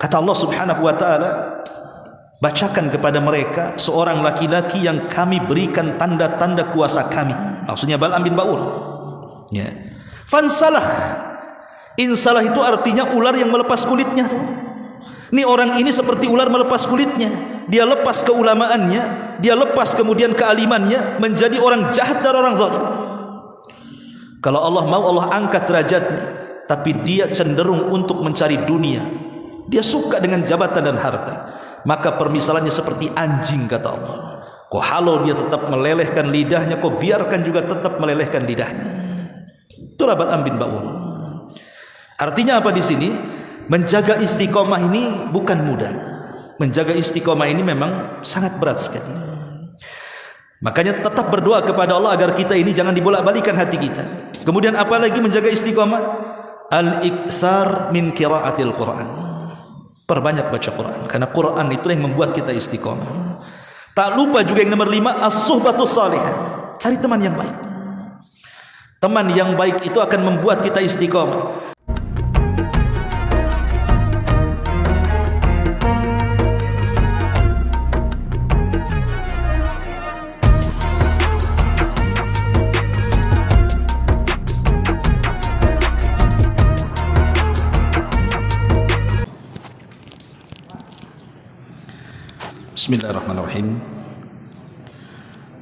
Kata Allah Subhanahu wa taala, bacakan kepada mereka seorang laki-laki yang kami berikan tanda-tanda kuasa kami. Maksudnya Bal'am bin Ba'ur. Ya. Fansalah. Insalah itu artinya ular yang melepas kulitnya. Ini orang ini seperti ular melepas kulitnya. Dia lepas keulamaannya, dia lepas kemudian kealimannya, menjadi orang jahat dan orang zalim. Kalau Allah mau, Allah angkat derajatnya, tapi dia cenderung untuk mencari dunia. Dia suka dengan jabatan dan harta. Maka permisalannya seperti anjing, kata Allah. Kau halau dia tetap melelehkan lidahnya, kau biarkan juga tetap melelehkan lidahnya. Itulah Bal'am bin Ba'ur. Artinya apa di sini? Menjaga istiqomah ini bukan mudah. Menjaga istiqomah ini memang sangat berat sekali. Makanya tetap berdoa kepada Allah agar kita ini jangan dibolak-balikan hati kita. Kemudian apa lagi menjaga istiqomah? Al-iktsar min qiraatil Quran. Perbanyak baca Quran, karena Quran itu yang membuat kita istiqomah. Tak lupa juga yang nomor 5, as-suhbatus salihah. Cari teman yang baik. Teman yang baik itu akan membuat kita istiqomah. Bismillahirrahmanirrahim.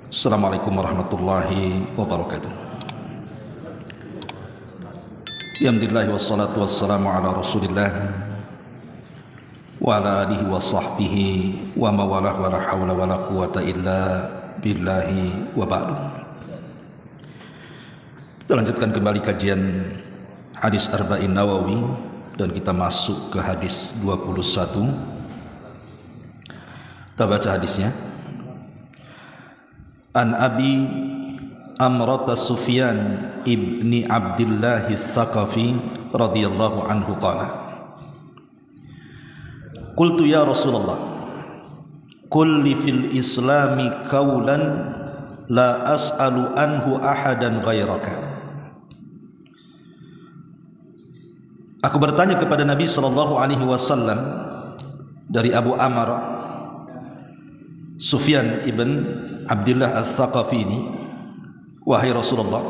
Assalamualaikum warahmatullahi wabarakatuh. Alhamdulillah wassalatu wassalamu ala Rasulillah wa ala alihi wa sahbihi wa mawalah wa la hawla wa la quwata illa billahi wa ba'du. Kita lanjutkan kembali kajian hadis Arba'in Nawawi dan kita masuk ke hadis 21. Kita baca hadisnya. An Abi Amrata Sufyan ibni Abdullah Tsaqafi radhiyallahu anhu qala, qultu ya Rasulullah, qul li fil islami qawlan la as'alu anhu ahadan ghairaka. Aku bertanya kepada Nabi sallallahu alaihi wasallam dari Abu Amr Sufyan ibn Abdullah Al-Tsaqafi ini, wahai Rasulullah,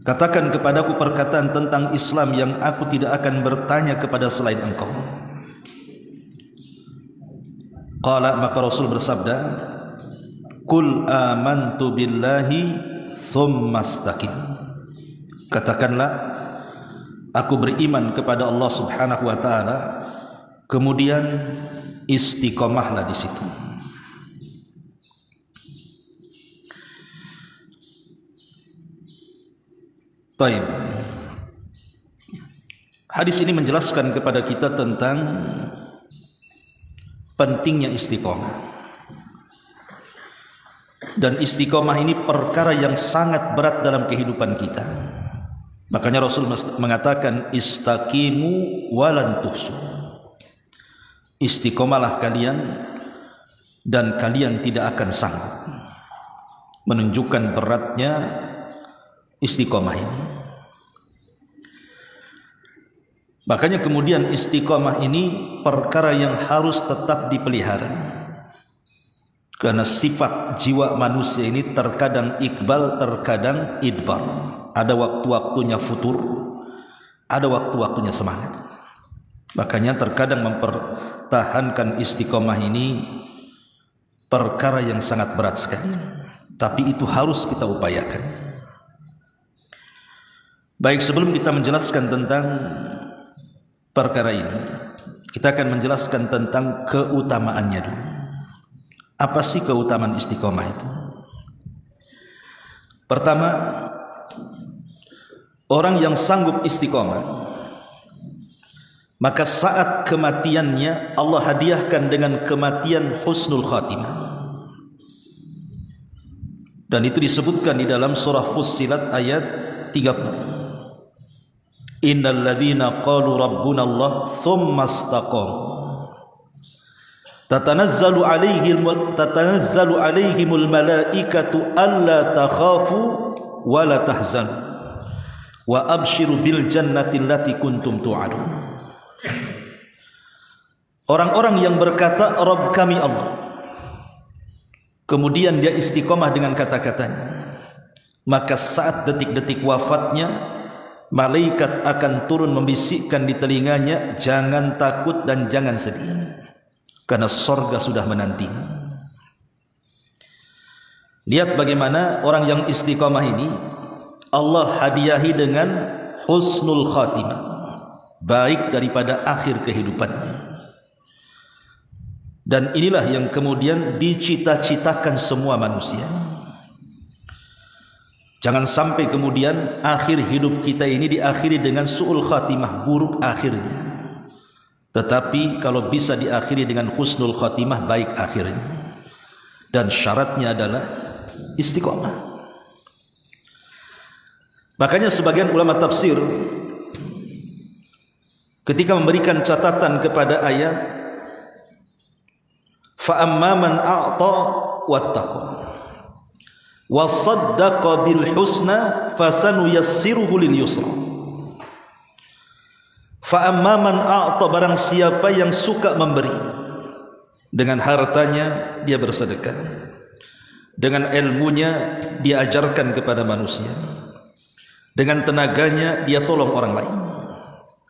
katakan kepadaku perkataan tentang Islam yang aku tidak akan bertanya kepada selain engkau. Qala, maka Rasul bersabda, qul amantu billahi thumma istaqim. Katakanlah, aku beriman kepada Allah Subhanahu wa taala, kemudian istiqomahlah di situ. Baik. Hadis ini menjelaskan kepada kita tentang pentingnya istiqomah. Dan istiqomah ini perkara yang sangat berat dalam kehidupan kita. Makanya Rasul mengatakan istaqimu walan tuhsu. Istiqomalah kalian dan kalian tidak akan sanggup. Menunjukkan beratnya istiqomah ini. Makanya kemudian istiqomah ini perkara yang harus tetap dipelihara. Karena sifat jiwa manusia ini terkadang iqbal, terkadang idbar. Ada waktu-waktunya futur, ada waktu-waktunya semangat. Makanya terkadang mempertahankan istiqomah ini perkara yang sangat berat sekali. Tapi itu harus kita upayakan. Baik, sebelum kita menjelaskan tentang perkara ini, kita akan menjelaskan tentang keutamaannya dulu. Apa sih keutamaan istiqomah itu? Pertama, orang yang sanggup istiqomah, maka saat kematiannya Allah hadiahkan dengan kematian husnul khatimah. Dan itu disebutkan di dalam surah Fussilat ayat 30. Innal ladzina qalu rabbuna Allah tsumma istaqamu tatanazzalu alaihimul malaikatu alla takhafu wa la tahzanu wa abshiru bil jannati allati kuntum tu'adun. Orang-orang yang berkata Rabb kami Allah, kemudian dia istiqomah dengan kata-katanya, maka saat detik-detik wafatnya malaikat akan turun membisikkan di telinganya, jangan takut dan jangan sedih, karena sorga sudah menantimu. Lihat bagaimana orang yang istiqomah ini Allah hadiahi dengan husnul khatimah, baik daripada akhir kehidupannya. Dan inilah yang kemudian dicita-citakan semua manusia. Jangan sampai kemudian akhir hidup kita ini diakhiri dengan su'ul khatimah, buruk akhirnya. Tetapi kalau bisa diakhiri dengan husnul khatimah, baik akhirnya. Dan syaratnya adalah istiqomah. Makanya sebagian ulama tafsir ketika memberikan catatan kepada ayat fa amma man a'ta wattaqa wa saddaqa bil husna fasanuyassiruhu lil yusra. Fa amma man a'ta, barang siapa yang suka memberi, dengan hartanya dia bersedekah, dengan ilmunya dia ajarkan kepada manusia, dengan tenaganya dia tolong orang lain.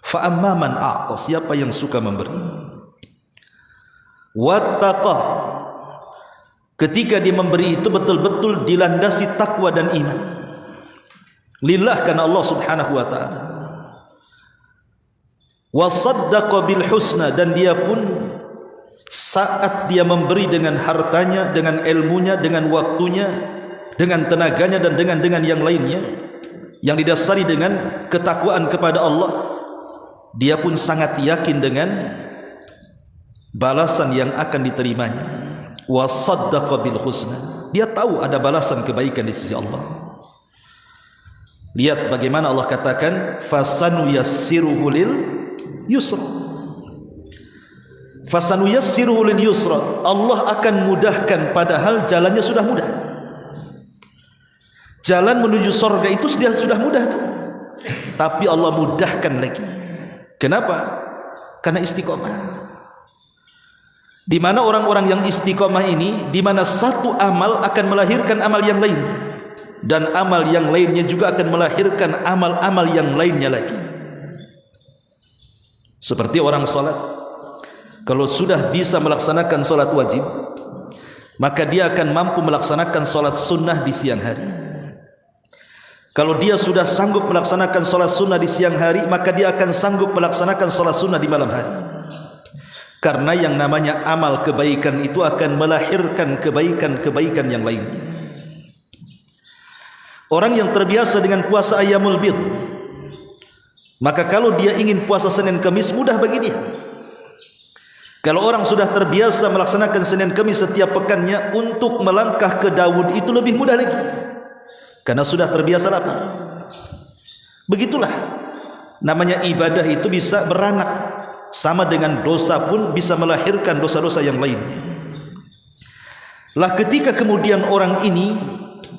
Fa amma man a'ta, siapa yang suka memberi, wattaqa, ketika dia memberi itu betul-betul dilandasi takwa dan iman lillah, karena Allah subhanahu wa ta'ala. Wa saddaqa bil husna, dan dia pun saat dia memberi dengan hartanya, dengan ilmunya, dengan waktunya, dengan tenaganya, dan dengan yang lainnya yang didasari dengan ketakwaan kepada Allah, dia pun sangat yakin dengan balasan yang akan diterimanya. Wa saddaqa bil husna, dia tahu ada balasan kebaikan di sisi Allah. Lihat bagaimana Allah katakan fasanuyassiruhu lil yusra. Fasanuyassiruhu lil yusra, Allah akan mudahkan, padahal jalannya sudah mudah. Jalan menuju surga itu sudah mudah tuh, tapi Allah mudahkan lagi. Kenapa? Karena istiqomah. Di mana orang-orang yang istiqomah ini, di mana satu amal akan melahirkan amal yang lain, dan amal yang lainnya juga akan melahirkan amal-amal yang lainnya lagi. Seperti orang salat, kalau sudah bisa melaksanakan salat wajib, maka dia akan mampu melaksanakan salat sunnah di siang hari. Kalau dia sudah sanggup melaksanakan salat sunnah di siang hari, maka dia akan sanggup melaksanakan salat sunnah di malam hari. Karena yang namanya amal kebaikan itu akan melahirkan kebaikan-kebaikan yang lainnya. Orang yang terbiasa dengan puasa ayyamul bid, maka kalau dia ingin puasa Senin Kamis, mudah bagi dia. Kalau orang sudah terbiasa melaksanakan Senin Kamis setiap pekannya, untuk melangkah ke Daud itu lebih mudah lagi, karena sudah terbiasa lapar. Begitulah namanya ibadah itu bisa beranak. Sama dengan dosa pun bisa melahirkan dosa-dosa yang lainnya. Lah ketika kemudian orang ini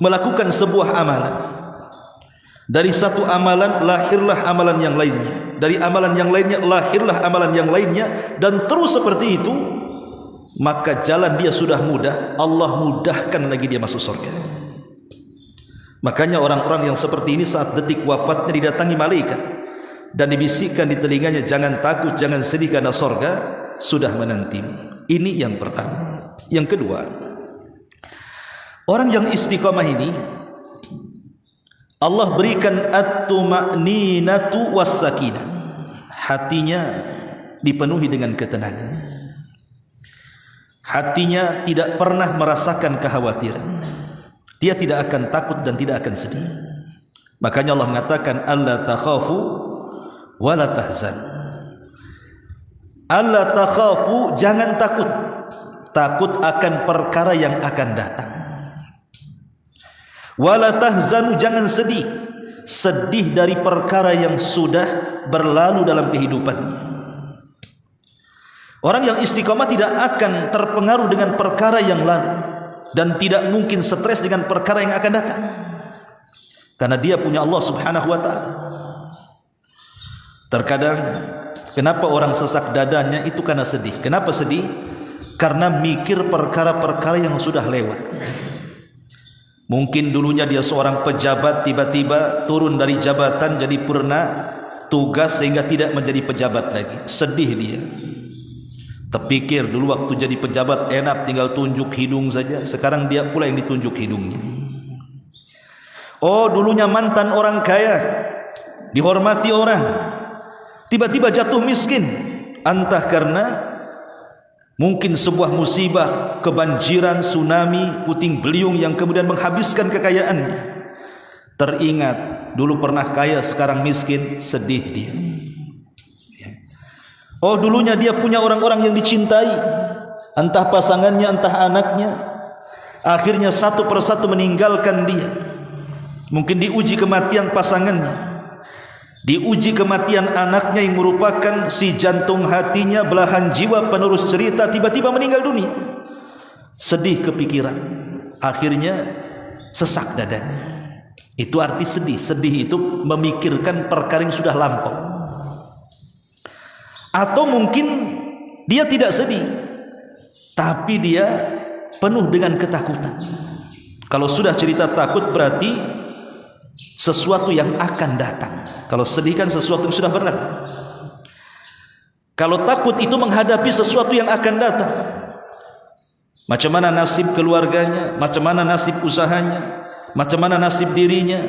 melakukan sebuah amalan, dari satu amalan lahirlah amalan yang lainnya, dari amalan yang lainnya lahirlah amalan yang lainnya, dan terus seperti itu, maka jalan dia sudah mudah, Allah mudahkan lagi dia masuk surga. Makanya orang-orang yang seperti ini saat detik wafatnya didatangi malaikat dan dibisikkan di telinganya, jangan takut, jangan sedih, karena surga sudah menantimu. Ini yang pertama. Yang kedua, orang yang istiqamah ini Allah berikan at-tuma'ninatu was-sakinah, hatinya dipenuhi dengan ketenangan, hatinya tidak pernah merasakan kekhawatiran, dia tidak akan takut dan tidak akan sedih. Makanya Allah mengatakan alla takhafu wala tahzan. Alla takhafu, jangan takut, takut akan perkara yang akan datang. Wala tahzanu, jangan sedih, sedih dari perkara yang sudah berlalu dalam kehidupannya. Orang yang istiqamah tidak akan terpengaruh dengan perkara yang lalu, dan tidak mungkin stres dengan perkara yang akan datang, karena dia punya Allah subhanahu wa ta'ala. Terkadang Kenapa orang sesak dadanya? Itu karena sedih. Kenapa sedih? Karena mikir perkara-perkara yang sudah lewat. Mungkin dulunya dia seorang pejabat, tiba-tiba turun dari jabatan jadi purna tugas sehingga tidak menjadi pejabat lagi. Sedih dia. Terpikir dulu waktu jadi pejabat enak, tinggal tunjuk hidung saja. Sekarang dia pula yang ditunjuk hidungnya. Oh, dulunya mantan orang kaya, dihormati orang, tiba-tiba jatuh miskin. Entah karena mungkin sebuah musibah, kebanjiran, tsunami, puting beliung yang kemudian menghabiskan kekayaannya. Teringat dulu pernah kaya, sekarang miskin, sedih dia. Oh, dulunya dia punya orang-orang yang dicintai, entah pasangannya, entah anaknya. Akhirnya satu persatu meninggalkan dia. Mungkin diuji kematian pasangannya, diuji kematian anaknya yang merupakan si jantung hatinya, belahan jiwa, penerus cerita, tiba-tiba meninggal dunia. Sedih kepikiran, akhirnya sesak dadanya. Itu arti sedih. Sedih itu memikirkan perkara yang sudah lampau. Atau mungkin dia tidak sedih, tapi dia penuh dengan ketakutan. Kalau sudah cerita takut berarti sesuatu yang akan datang. Kalau sedih kan sesuatu yang sudah berlalu. Kalau takut itu menghadapi sesuatu yang akan datang. Macam mana nasib keluarganya, macam mana nasib usahanya, macam mana nasib dirinya,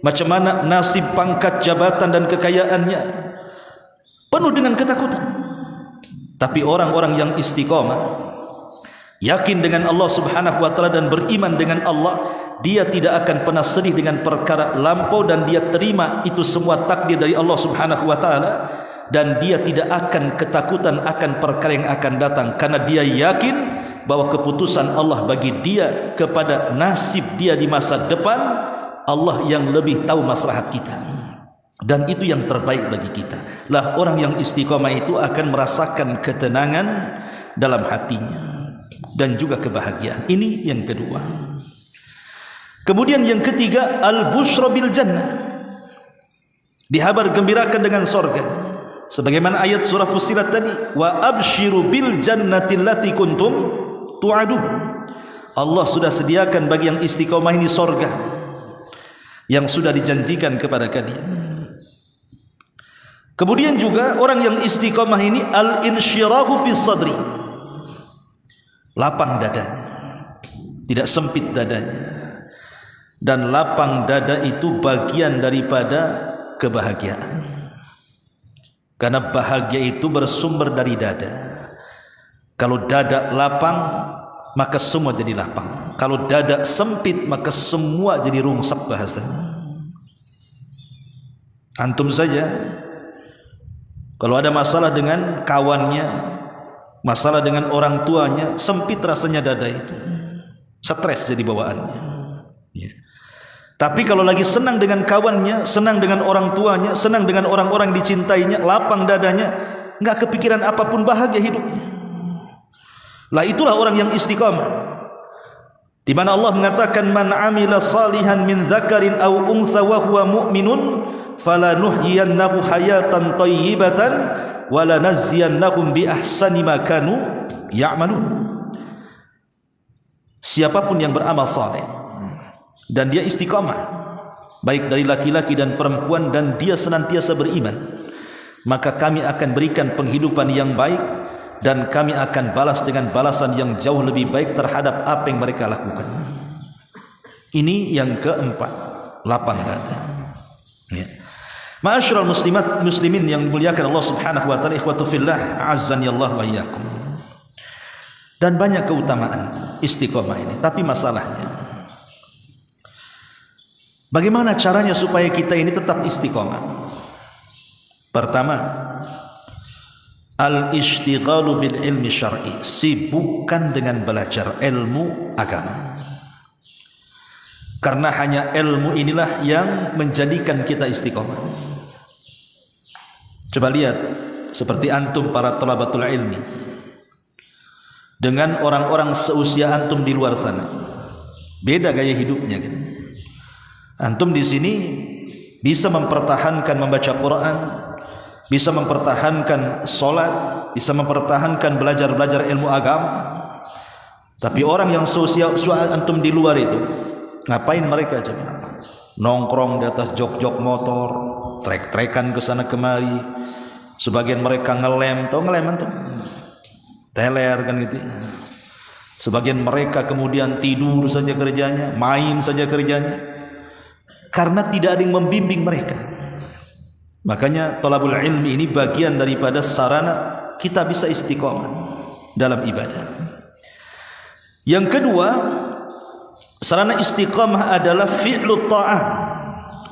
macam mana nasib pangkat jabatan dan kekayaannya. Penuh dengan ketakutan. Tapi orang-orang yang istiqamah, yakin dengan Allah Subhanahu wa taala dan beriman dengan Allah, dia tidak akan pernah sedih dengan perkara lampau dan dia terima itu semua takdir dari Allah Subhanahu wa taala, dan dia tidak akan ketakutan akan perkara yang akan datang karena dia yakin bahwa keputusan Allah bagi dia kepada nasib dia di masa depan, Allah yang lebih tahu maslahat kita. Dan itu yang terbaik bagi kita. Lah, orang yang istiqamah itu akan merasakan ketenangan dalam hatinya dan juga kebahagiaan. Ini yang kedua. Kemudian yang ketiga, al-busyra bil jannah. Dihabar gembirakan dengan sorga. Sebagaimana ayat surah Fussilat tadi, wa abshiru bil jannati allati kuntum tu'adun. Allah sudah sediakan bagi yang istiqamah ini sorga yang sudah dijanjikan kepada kalian. Kemudian juga orang yang istiqamah ini al-insyirahu fi sadri, lapang dadanya, tidak sempit dadanya. Dan lapang dada itu bagian daripada kebahagiaan, karena bahagia itu bersumber dari dada. Kalau dada lapang, maka semua jadi lapang. Kalau dada sempit, maka semua jadi rungsek bahasanya. Antum saja, kalau ada masalah dengan kawannya, masalah dengan orang tuanya, sempit rasanya dada itu, stres jadi bawaannya. Ya. Tapi kalau lagi senang dengan kawannya, senang dengan orang tuanya, senang dengan orang-orang dicintainya, lapang dadanya, enggak kepikiran apapun, bahagia hidupnya. Lah, itulah orang yang istiqamah. Di mana Allah mengatakan, man amila salihan min dzakarin aw untha wa huwa mu'minun falanuhyiyannahu hayatan thayyibatan wa lanazziyannahum bi ahsani ma kanu ya'malun. Siapapun yang beramal saleh dan dia istiqamah, baik dari laki-laki dan perempuan, dan dia senantiasa beriman, maka kami akan berikan penghidupan yang baik dan kami akan balas dengan balasan yang jauh lebih baik terhadap apa yang mereka lakukan. Ini yang keempat, lapang dada. Ya. Ma'asyiral muslimat muslimin yang dimuliakan Allah Subhanahu wa taala, ikhwatu fillah, azzani Allah wa iyyakum. Dan banyak keutamaan istiqamah ini, tapi masalahnya bagaimana caranya supaya kita ini tetap istiqamah? Pertama, al-ishtighalu bil ilmi syar'i, sibukkan dengan belajar ilmu agama. Karena hanya ilmu inilah yang menjadikan kita istiqamah. Coba lihat seperti antum para thalabatul ilmi dengan orang-orang seusia antum di luar sana, beda gaya hidupnya kan? Antum di sini bisa mempertahankan membaca Quran, bisa mempertahankan sholat, bisa mempertahankan belajar ilmu agama. Tapi orang yang sosial antum di luar itu, ngapain mereka coba? Nongkrong di atas jok-jok motor, trek-trekan ke sana kemari. Sebagian mereka ngelem, tau ngelem antum? Teler kan gitu. Sebagian mereka kemudian tidur saja kerjanya, main saja kerjanya, karena tidak ada yang membimbing mereka. Makanya thalabul ilmi ini bagian daripada sarana kita bisa istiqomah dalam ibadah. Yang kedua, sarana istiqamah adalah fi'lu ta'ah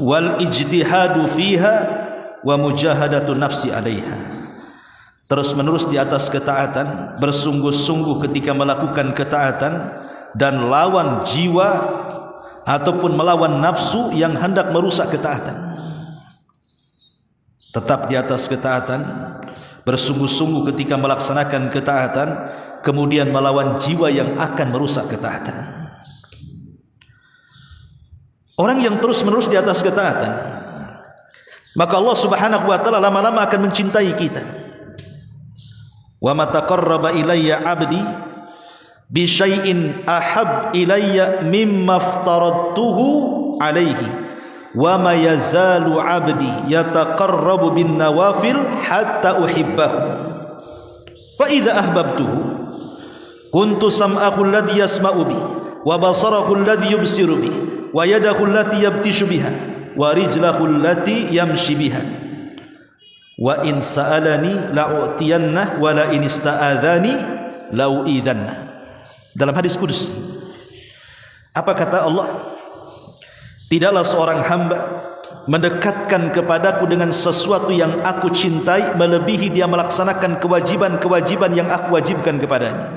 wal ijtihadu fiha wa mujahadatu nafsi 'alaiha. Terus menerus di atas ketaatan, bersungguh-sungguh ketika melakukan ketaatan, dan lawan jiwa ataupun melawan nafsu yang hendak merusak ketaatan. Tetap di atas ketaatan, bersungguh-sungguh ketika melaksanakan ketaatan, kemudian melawan jiwa yang akan merusak ketaatan. Orang yang terus-menerus di atas ketaatan, maka Allah Subhanahu wa taala lama-lama akan mencintai kita. Wa ma taqarraba ilayya 'abdi bi syai'in ahab ilayya mimma aftaradtuhu 'alaihi wa ma yazalu 'abdi yataqarrabu bin nawafil hatta uhibbahu fa idza ahbabtuhu kuntu sam'ahu alladhi yasma'u bi wa basarahu alladhi yubsiru bi wa yadahu allati yabtishu biha wa rijlahu allati yamshi biha wa in sa'alani la'utiyanna wa la in ista'adhani la'u'idhanna. Dalam hadis qudsi, apa kata Allah? Tidaklah seorang hamba mendekatkan kepadaku dengan sesuatu yang aku cintai melebihi dia melaksanakan kewajiban-kewajiban yang aku wajibkan kepadanya.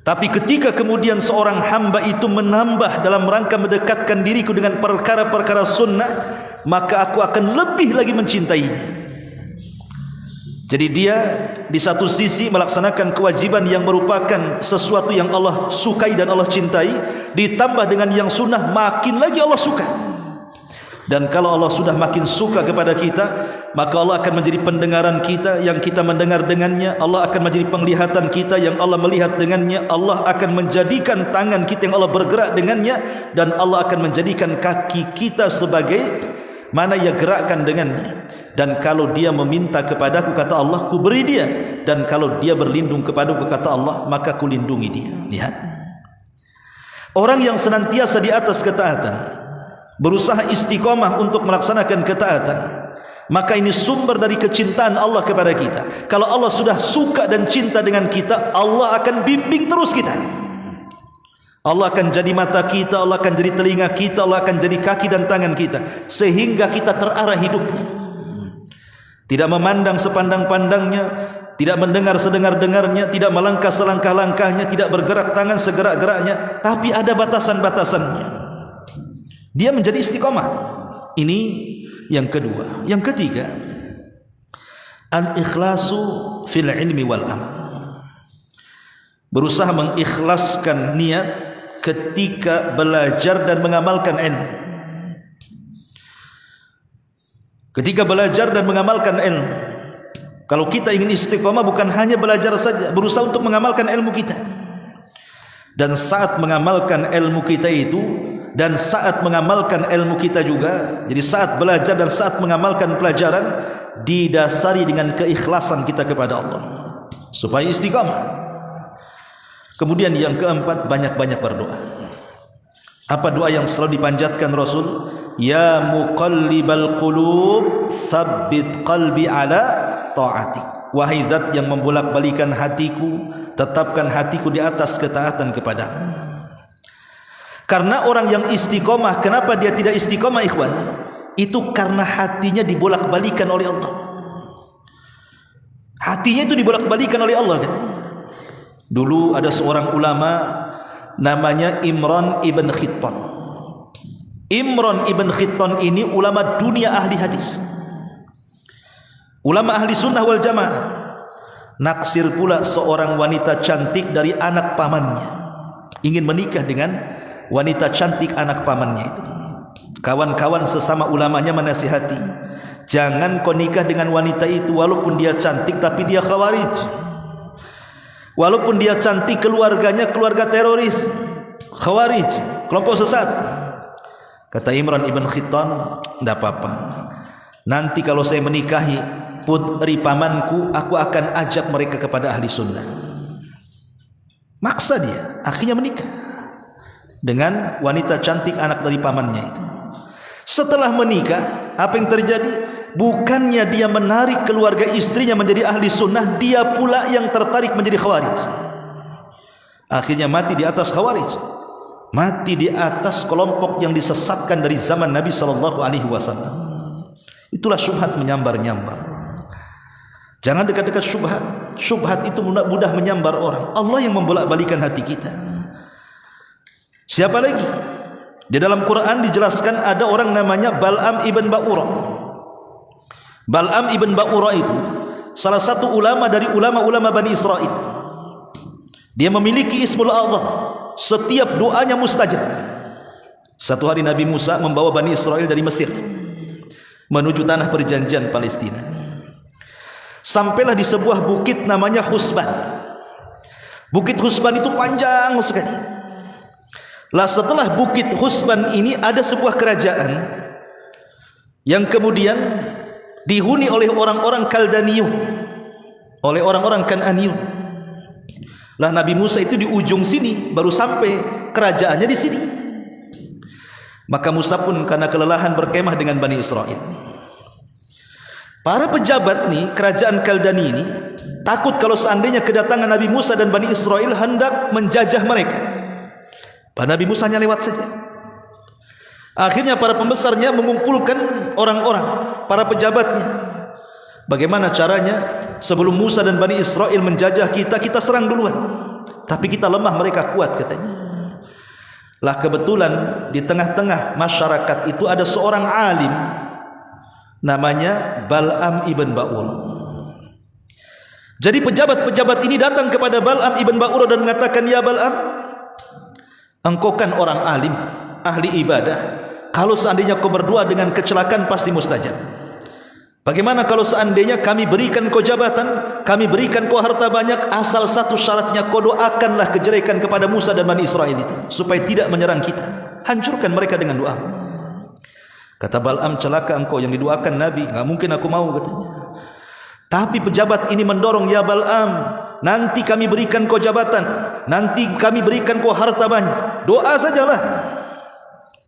Tapi ketika kemudian seorang hamba itu menambah dalam rangka mendekatkan diriku dengan perkara-perkara sunnah, maka aku akan lebih lagi mencintainya. Jadi dia di satu sisi melaksanakan kewajiban yang merupakan sesuatu yang Allah sukai dan Allah cintai, ditambah dengan yang sunnah, makin lagi Allah suka. Dan kalau Allah sudah makin suka kepada kita, maka Allah akan menjadi pendengaran kita yang kita mendengar dengannya, Allah akan menjadi penglihatan kita yang Allah melihat dengannya, Allah akan menjadikan tangan kita yang Allah bergerak dengannya, dan Allah akan menjadikan kaki kita sebagai mana ia gerakkan dengannya. Dan kalau dia meminta kepadaku, kata Allah, ku beri dia. Dan kalau dia berlindung kepadaku, kata Allah, maka ku lindungi dia. Lihat, orang yang senantiasa di atas ketaatan, berusaha istiqomah untuk melaksanakan ketaatan, maka ini sumber dari kecintaan Allah kepada kita. Kalau Allah sudah suka dan cinta dengan kita, Allah akan bimbing terus kita. Allah akan jadi mata kita, Allah akan jadi telinga kita, Allah akan jadi kaki dan tangan kita, sehingga kita terarah hidupnya. Tidak memandang sepandang-pandangnya, tidak mendengar sedengar-dengarnya, tidak melangkah selangkah-langkahnya, tidak bergerak tangan segerak-geraknya, tapi ada batasan-batasannya. Dia menjadi istiqomah. Ini yang kedua. Yang ketiga, al-ikhlasu fil ilmi wal amal. Berusaha mengikhlaskan niat ketika belajar dan mengamalkan ilmu. Ketika belajar dan mengamalkan ilmu. Kalau kita ingin istiqomah, bukan hanya belajar saja, berusaha untuk mengamalkan ilmu kita. Dan saat mengamalkan ilmu kita itu, dan saat mengamalkan ilmu kita juga, jadi saat belajar dan saat mengamalkan pelajaran, didasari dengan keikhlasan kita kepada Allah, supaya istiqamah. Kemudian yang keempat, banyak-banyak berdoa. Apa doa yang selalu dipanjatkan Rasul? Ya muqallibal qulub, tsabbit qalbi ala ta'atik. Wahai zat yang membolak-balikan hatiku, tetapkan hatiku di atas ketaatan kepadamu. Karena orang yang istiqomah, kenapa dia tidak istiqomah ikhwan? Itu karena hatinya dibolak-balikan oleh Allah. Hatinya itu dibolak-balikan oleh Allah kan? Dulu ada seorang ulama namanya Imran ibn Khittan. Imran ibn Khittan ini ulama dunia ahli hadis, ulama ahli sunnah wal jamaah. Naksir pula seorang wanita cantik dari anak pamannya, ingin menikah dengan wanita cantik anak pamannya itu. Kawan-kawan sesama ulamanya menasihati, Jangan kau nikah dengan wanita itu walaupun dia cantik tapi dia khawarij. Walaupun dia cantik, keluarganya keluarga teroris, khawarij, kelompok sesat. Kata Imran ibn Khittan, tidak apa-apa. Nanti kalau saya menikahi putri pamanku, aku akan ajak mereka kepada ahli sunnah. Maksa dia, akhirnya menikah dengan wanita cantik anak dari pamannya itu. Setelah menikah, apa yang terjadi? Bukannya dia menarik keluarga istrinya menjadi ahli sunnah, dia pula yang tertarik menjadi khawarij. Akhirnya mati di atas khawarij, mati di atas kelompok yang disesatkan dari zaman Nabi SAW. Itulah syubhat menyambar-nyambar. Jangan dekat-dekat syubhat. Syubhat itu mudah menyambar orang. Allah yang membolak-balikan hati kita. Siapa lagi? Di dalam Quran dijelaskan ada orang namanya Bal'am ibn Ba'urah. Bal'am ibn Ba'urah itu salah satu ulama dari ulama-ulama Bani Israel. Dia memiliki ismul a'zam. Setiap doanya mustajab. Satu hari Nabi Musa membawa Bani Israel dari Mesir menuju tanah perjanjian Palestina. Sampailah di sebuah bukit namanya Husban. Bukit Husban itu panjang sekali. Lah setelah bukit Husban ini ada sebuah kerajaan yang kemudian dihuni oleh orang-orang Kaldaniun, oleh orang-orang Kan'aniun. Lah Nabi Musa itu di ujung sini, baru sampai kerajaannya di sini. Maka Musa pun karena kelelahan berkemah dengan Bani Israel. Para pejabat nih kerajaan Kaldani ini takut kalau seandainya kedatangan Nabi Musa dan Bani Israel hendak menjajah mereka. Nabi Musa hanya lewat saja. Akhirnya para pembesarnya mengumpulkan orang-orang, para pejabatnya. Bagaimana caranya sebelum Musa dan Bani Israel menjajah kita, kita serang duluan. Tapi kita lemah, mereka kuat katanya. Lah kebetulan di tengah-tengah masyarakat itu ada seorang alim namanya Bal'am ibn Ba'urah. Jadi pejabat-pejabat ini datang kepada Bal'am ibn Ba'urah dan mengatakan, "Ya Bal'am, engkau kan orang alim, ahli ibadah. Kalau seandainya kau berdoa dengan kecelakaan pasti mustajab. Bagaimana kalau seandainya kami berikan kau jabatan, kami berikan kau harta banyak, asal satu syaratnya kau doakanlah kejelekan kepada Musa dan Bani Israel itu, supaya tidak menyerang kita. Hancurkan mereka dengan doa." Kata Bal'am, "Celaka engkau, yang didoakan Nabi, enggak mungkin aku mau," katanya. Tapi pejabat ini mendorong, "Ya Bal'am, nanti kami berikan kau jabatan, nanti kami berikan kau harta banyak, doa sajalah."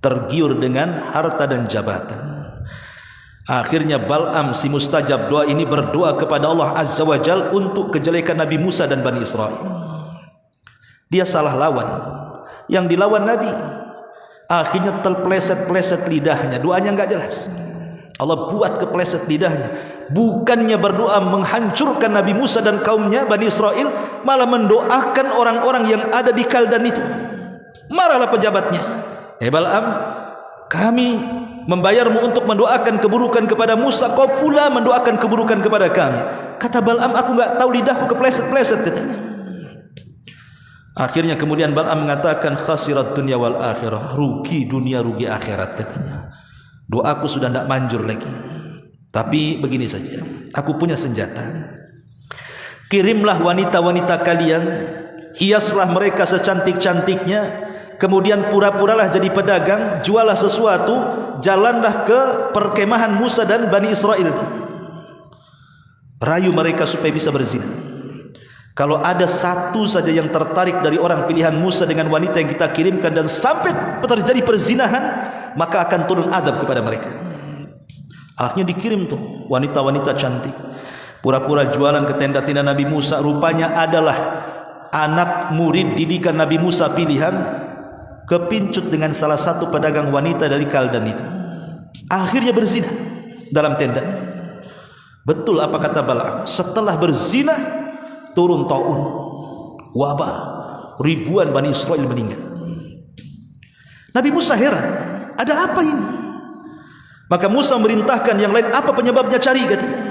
Tergiur dengan harta dan jabatan. Akhirnya Bal'am si mustajab doa ini berdoa kepada Allah Azza wa Jal untuk kejelekan Nabi Musa dan Bani Israel. Dia salah lawan, yang dilawan Nabi. Akhirnya terpleset-pleset lidahnya, doanya enggak jelas. Allah buat kepleset lidahnya. Bukannya berdoa menghancurkan Nabi Musa dan kaumnya Bani Israel, malah mendoakan orang-orang yang ada di Kaldan itu. Marahlah pejabatnya, Bal'am, kami membayarmu untuk mendoakan keburukan kepada Musa, kau pula mendoakan keburukan kepada kami. Kata Bal'am, aku enggak tahu lidahku kepleset-pleset katanya. Akhirnya kemudian Bal'am mengatakan, khasirat dunia wal akhirah, rugi dunia rugi akhirat katanya. Doaku sudah tidak manjur lagi. Tapi begini saja, aku punya senjata. Kirimlah wanita-wanita kalian, hiaslah mereka secantik-cantiknya, kemudian pura-puralah jadi pedagang, jualah sesuatu, jalanlah ke perkemahan Musa dan Bani Israel itu. Rayu mereka supaya bisa berzina. Kalau ada satu saja yang tertarik dari orang pilihan Musa dengan wanita yang kita kirimkan dan sampai terjadi perzinahan, maka akan turun azab kepada mereka. Akhirnya dikirim tuh wanita-wanita cantik, pura-pura jualan ke tenda-tenda Nabi Musa. Rupanya adalah anak murid didikan Nabi Musa pilihan, kepincut dengan salah satu pedagang wanita dari Kaldan itu. Akhirnya berzina dalam tenda. Betul apa kata Bal'am, setelah berzina turun taun, wabah, ribuan Bani Israel meninggal. Nabi Musa heran, ada apa ini? Maka Musa merintahkan yang lain, apa penyebabnya, cari katanya.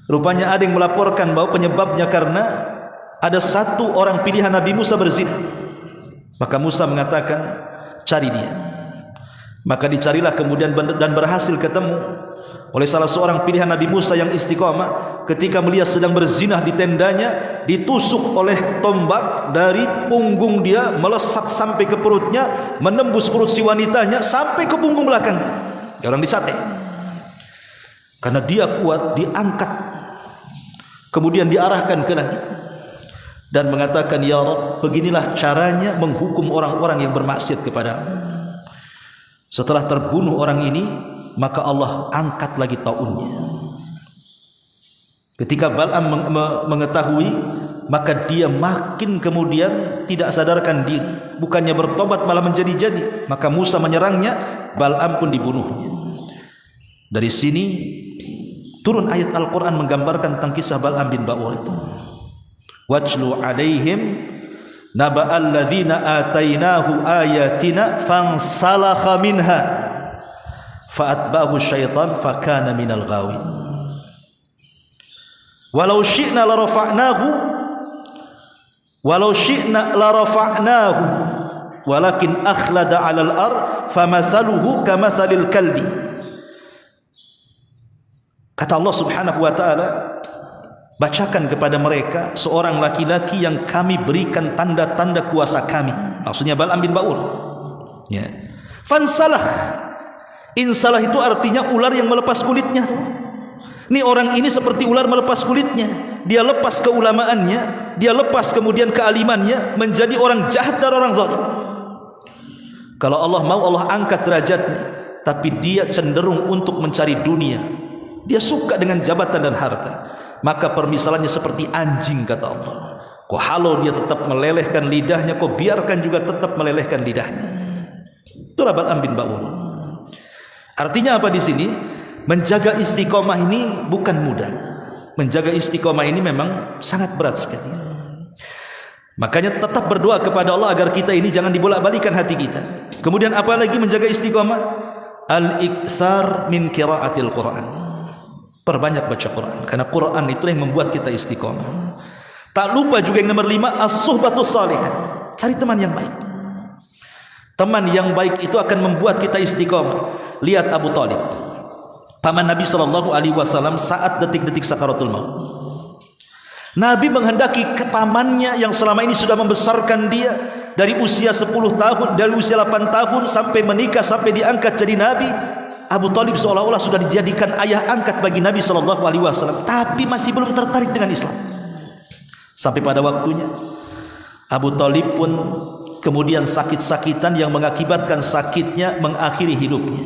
Rupanya ada yang melaporkan bahwa penyebabnya karena ada satu orang pilihan Nabi Musa berzina. Maka Musa mengatakan, cari dia. Maka dicarilah kemudian dan berhasil ketemu. oleh salah seorang pilihan Nabi Musa yang istiqomah ketika melihat sedang berzinah di tendanya, ditusuk oleh tombak dari punggung dia melesat sampai ke perutnya, menembus perut si wanitanya sampai ke punggung belakangnya. Ya, orang disate. Karena dia kuat, diangkat kemudian diarahkan ke langit dan mengatakan, ya Rabb, beginilah caranya menghukum orang-orang yang bermaksiat kepadamu. Setelah terbunuh orang ini, maka Allah angkat lagi taunnya. Ketika Bal'am mengetahui, maka dia makin kemudian tidak sadarkan diri, bukannya bertobat malah menjadi-jadi. Maka Musa menyerangnya, Bal'am pun dibunuhnya. Dari sini turun ayat Al-Quran menggambarkan tentang kisah Bal'am bin Ba'ur itu. Wajlu alaihim naba'al ladzina atainahu ayatina fansalakha minha fa'atba'ahu syaitan fakana minal ghawin. Walau syi'na larafa'nahu walakin akhlada 'alal ard famathaluhu kamathalil kalbi. Kata Allah Subhanahu wa taala, bacakan kepada mereka seorang laki-laki yang kami berikan tanda-tanda kuasa kami. Maksudnya Bal'am bin Ba'ur. Ya. Fansalah. Insalah itu artinya ular yang melepas kulitnya. Ini orang ini seperti ular melepas kulitnya. Dia lepas keulamaannya, dia lepas kemudian kealimannya, menjadi orang jahat dan orang zalim. Kalau Allah mau, Allah angkat derajatnya, tapi dia cenderung untuk mencari dunia. Dia suka dengan jabatan dan harta. Maka permisalannya seperti anjing, kata Allah. Kau halau dia tetap melelehkan lidahnya, kau biarkan juga tetap melelehkan lidahnya. Itulah Bal'am bin Ba'ur. Artinya apa di sini? Menjaga istiqomah ini bukan mudah. Menjaga istiqomah ini memang sangat berat sekali. Makanya tetap berdoa kepada Allah agar kita ini jangan dibolak-balikan hati kita. Kemudian apa lagi menjaga istiqomah? Al-iktsar min qiraatil Quran. Perbanyak baca Quran, karena Quran itu yang membuat kita istiqomah. Tak lupa juga yang nomor 5, as-suhbatus salihah. Cari teman yang baik. Teman yang baik itu akan membuat kita istiqomah. Lihat Abu Talib, paman Nabi SAW saat detik-detik sakaratul maut. Nabi menghendaki ke pamannya yang selama ini sudah membesarkan dia dari usia 10 tahun, dari usia 8 tahun sampai menikah, sampai diangkat jadi Nabi. Abu Talib seolah-olah sudah dijadikan ayah angkat bagi Nabi SAW, tapi masih belum tertarik dengan Islam. Sampai pada waktunya Abu Talib pun kemudian sakit-sakitan yang mengakibatkan sakitnya mengakhiri hidupnya.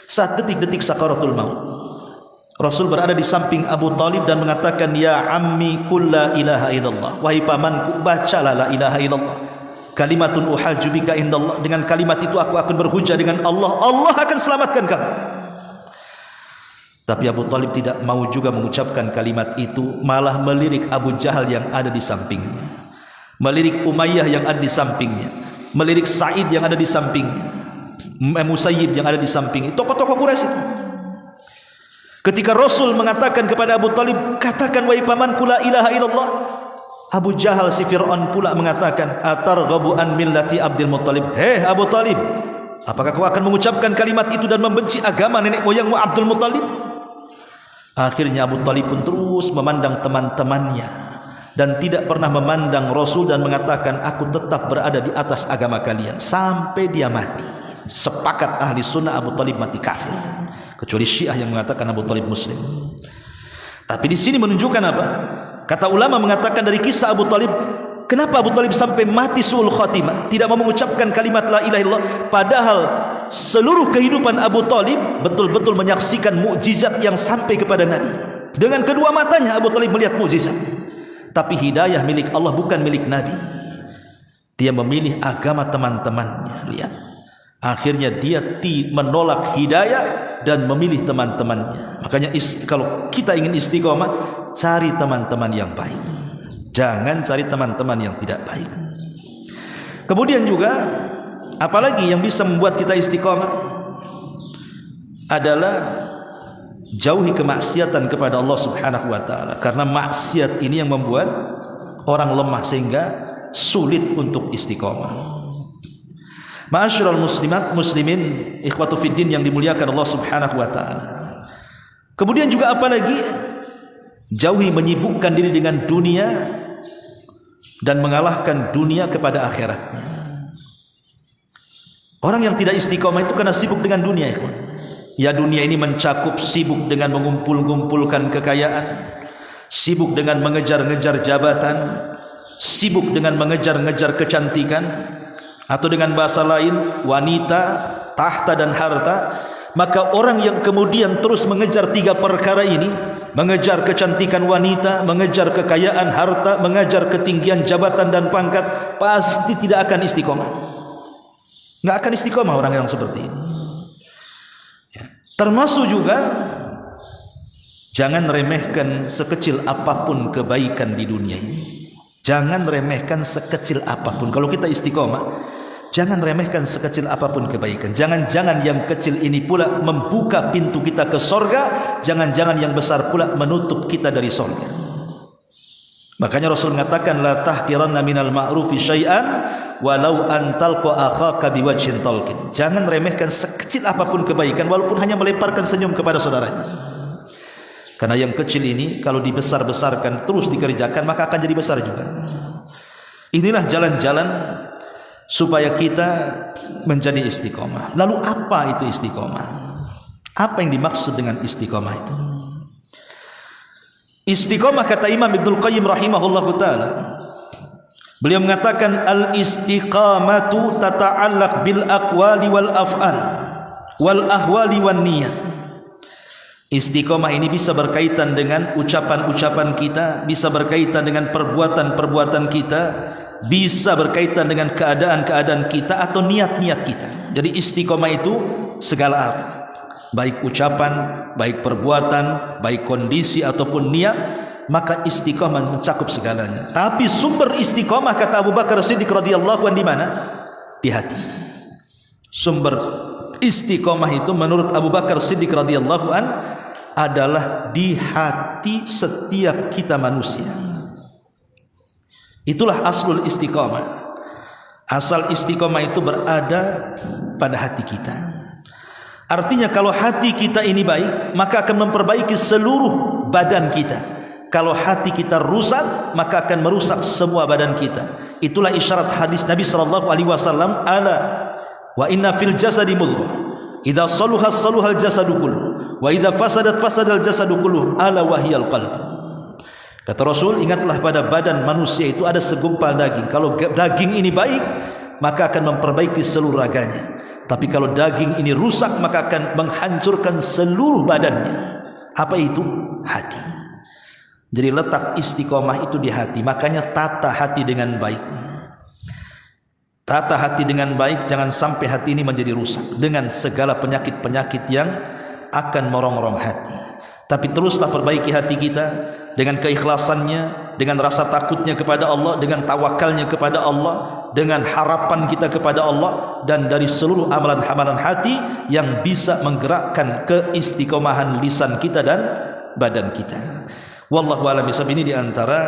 Saat detik-detik sakaratul maut, Rasul berada di samping Abu Talib dan mengatakan, ya ammi qul la ilaha illallah. Wahai pamanku, bacalah la ilaha illallah. Kalimatun uhajju bika indallah. Dengan kalimat itu aku akan berhujjah dengan Allah. Allah akan selamatkan kamu. Tapi Abu Talib tidak mau juga mengucapkan kalimat itu, malah melirik Abu Jahal yang ada di sampingnya, melirik Umayyah yang ada di sampingnya, melirik Sa'id yang ada di sampingnya, Musayyib yang ada di samping, tokoh-tokoh Quraisy itu. Ketika Rasul mengatakan kepada Abu Talib, katakan wahai pamanku la ilaha illallah, Abu Jahal si Fir'aun pula mengatakan, atarghabu an millati Abdul Muttalib. Hei Abu Talib, apakah kau akan mengucapkan kalimat itu dan membenci agama nenek moyangmu Abdul Muttalib? Akhirnya Abu Talib pun terus memandang teman-temannya dan tidak pernah memandang Rasul dan mengatakan, aku tetap berada di atas agama kalian sampai dia mati. Sepakat ahli sunnah Abu Talib mati kafir, kecuali Syiah yang mengatakan Abu Talib muslim. Tapi di sini menunjukkan apa? Kata ulama mengatakan dari kisah Abu Talib, kenapa Abu Talib sampai mati su'ul khatimah, tidak mau mengucapkan kalimat la ilaha illallah, padahal seluruh kehidupan Abu Talib betul-betul menyaksikan mukjizat yang sampai kepada Nabi. Dengan kedua matanya Abu Talib melihat mukjizat. Tapi hidayah milik Allah, bukan milik Nabi. Dia memilih agama teman-temannya. Lihat, akhirnya dia menolak hidayah dan memilih teman-temannya. Makanya kalau kita ingin istiqomah, cari teman-teman yang baik, jangan cari teman-teman yang tidak baik. Kemudian juga apalagi yang bisa membuat kita istiqomah adalah jauhi kemaksiatan kepada Allah Subhanahu wa taala, karena maksiat ini yang membuat orang lemah sehingga sulit untuk istiqomah. Ma'asyiral muslimat muslimin ikhwatu fiddin yang dimuliakan Allah Subhanahu wa taala. Kemudian juga apa lagi? Jauhi menyibukkan diri dengan dunia dan mengalahkan dunia kepada akhiratnya. Orang yang tidak istiqomah itu karena sibuk dengan dunia, ikhwan. Ya, dunia ini mencakup sibuk dengan mengumpulkan kekayaan, sibuk dengan mengejar-ngejar jabatan, sibuk dengan mengejar-ngejar kecantikan, atau dengan bahasa lain wanita, tahta dan harta. Maka orang yang kemudian terus mengejar tiga perkara ini, mengejar kecantikan wanita, mengejar kekayaan harta, mengejar ketinggian jabatan dan pangkat, pasti tidak akan istiqomah. Nggak akan istiqomah orang yang seperti ini. Ya. Termasuk juga jangan remehkan sekecil apapun kebaikan di dunia ini. Jangan remehkan sekecil apapun. Kalau kita istiqomah, jangan remehkan sekecil apapun kebaikan. Jangan-jangan yang kecil ini pula membuka pintu kita ke sorga. Jangan-jangan yang besar pula menutup kita dari sorga. Makanya Rasul mengatakan, la tahqiranna minal ma'rufi syai'an walau an talqa akhaka biwajhin talqin. Jangan remehkan sekecil apapun kebaikan walaupun hanya melemparkan senyum kepada saudaranya. Karena yang kecil ini kalau dibesar-besarkan terus dikerjakan maka akan jadi besar juga. Inilah jalan-jalan supaya kita menjadi istiqomah. Lalu apa itu istiqomah? Apa yang dimaksud dengan istiqomah itu? Istiqomah kata Imam Ibnul Qayyim rahimahullahu taala, beliau mengatakan al-istiqamatu tata'allaq bil aqwali wal af'al wal ahwali wan niyat. Istiqomah ini bisa berkaitan dengan ucapan-ucapan kita, bisa berkaitan dengan perbuatan-perbuatan kita, bisa berkaitan dengan keadaan-keadaan kita atau niat-niat kita. Jadi istiqomah itu segala arah, baik ucapan, baik perbuatan, baik kondisi ataupun niat, maka istiqomah mencakup segalanya. Tapi sumber istiqomah kata Abu Bakar Siddiq radhiyallahu anhu di mana? Di hati. Sumber istiqomah itu menurut Abu Bakar Siddiq radhiyallahu anhu adalah di hati setiap kita manusia. Itulah aslul istiqomah. Asal istiqomah itu berada pada hati kita. Artinya kalau hati kita ini baik, maka akan memperbaiki seluruh badan kita. Kalau hati kita rusak, maka akan merusak semua badan kita. Itulah isyarat hadis Nabi sallallahu alaihi wasallam, ala wa inna fil jasadi mudghah, idza saluha saluhal jasadu kullu, wa idza fasadat fasadal jasadu kullu, ala wahyal qalb. Kata Rasul, ingatlah pada badan manusia itu ada segumpal daging. Kalau daging ini baik, maka akan memperbaiki seluruh raganya. Tapi kalau daging ini rusak, maka akan menghancurkan seluruh badannya. Apa itu? Hati. Jadi letak istiqomah itu di hati. Makanya tata hati dengan baik. Tata hati dengan baik, jangan sampai hati ini menjadi rusak dengan segala penyakit-penyakit yang akan merongrong hati. Tapi teruslah perbaiki hati kita dengan keikhlasannya, dengan rasa takutnya kepada Allah, dengan tawakalnya kepada Allah, dengan harapan kita kepada Allah, dan dari seluruh amalan-amalan hati yang bisa menggerakkan keistiqomahan lisan kita dan badan kita. Wallahu a'lam bishawab. Ini diantara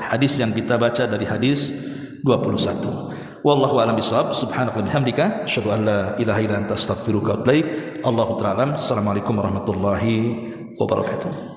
hadis yang kita baca dari hadis 21. Wallahu a'lam bishawab. Subhanaka wa bihamdika asyhadu an la ilaha illa anta astaghfiruka wa atubu ilaik. Allahu ta'ala. Assalamualaikum warahmatullahi wabarakatuh.